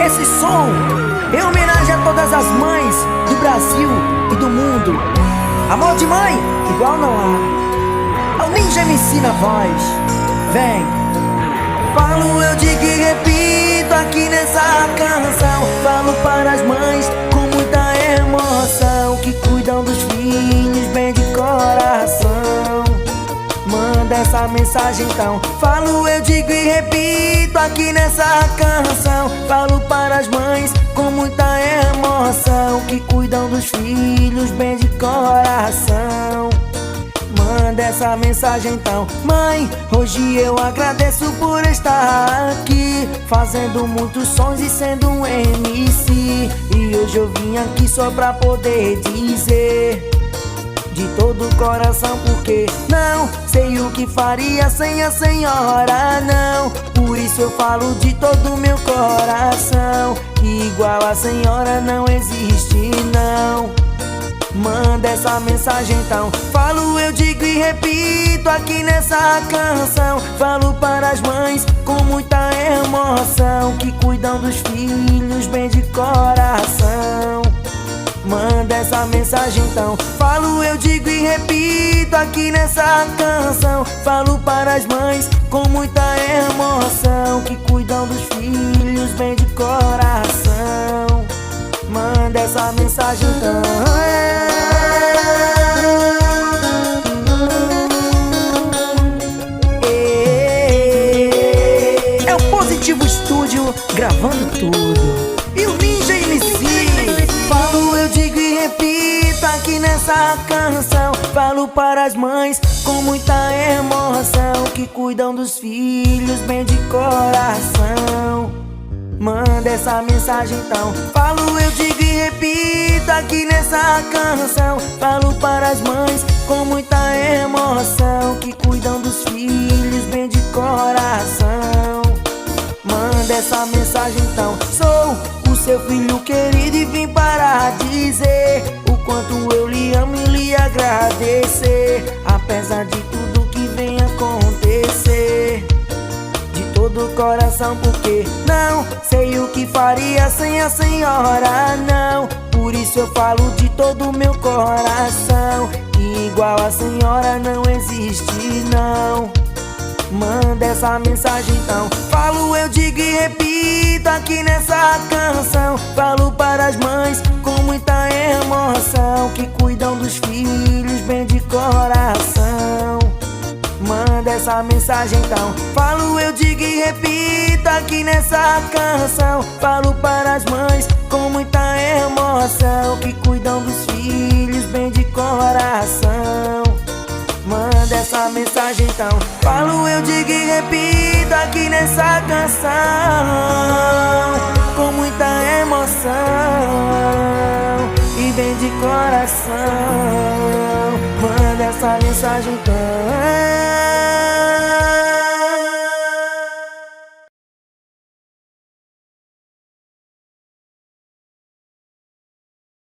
Esse som em homenagem a todas as mães do Brasil e do mundo. Amor de mãe, igual não há. Ao Ninja MC na voz. Vem. Falo, eu digo e repito aqui nessa canção. Falo para as mães com muita emoção, que cuidam dos filhos bem de coração. Manda essa mensagem então. Falo, eu digo e repito aqui nessa canção. Falo para as mães com muita emoção, que cuidam dos filhos bem de coração. Manda essa mensagem então. Mãe, hoje eu agradeço por estar aqui, fazendo muitos sons e sendo um MC. E hoje eu vim aqui só pra poder dizer de todo o coração, porque não sei o que faria sem a senhora, não. Por isso eu falo de todo o meu coração, que igual a senhora não existe, não. Manda essa mensagem então. Falo, eu digo e repito aqui nessa canção. Falo para as mães com muita emoção, que cuidam dos filhos bem de coração. Manda essa mensagem então. Falo, eu digo e repito aqui nessa canção. Falo para as mães com muita emoção, que cuidam dos filhos bem de coração. Manda essa mensagem então. É o Positivo Estúdio gravando tudo. E o Ninja MC. Falo, eu digo e repito aqui nessa canção. Falo para as mães com muita emoção, que cuidam dos filhos bem de coração. Manda essa mensagem então. Falo, eu digo e repito aqui nessa canção. Falo para as mães com muita emoção, que cuidam dos filhos bem de coração. Manda essa mensagem então. Sou o seu filho querido e vim para dizer o quanto eu lhe amo e lhe agradecer, apesar de tudo que vem acontecer. Do coração, porque não sei o que faria sem a senhora, não. Por isso eu falo de todo o meu coração, que igual a senhora não existe, não. Manda essa mensagem então. Falo, eu digo e repito aqui nessa canção. Falo para as mães com muita emoção, que cuidam dos filhos bem de coração. Manda essa mensagem então. Falo, eu digo e repito aqui nessa canção. Falo para as mães com muita emoção, que cuidam dos filhos bem de coração. Manda essa mensagem então. Falo, eu digo e repito aqui nessa canção, com muita emoção e bem de coração. Manda essa mensagem então.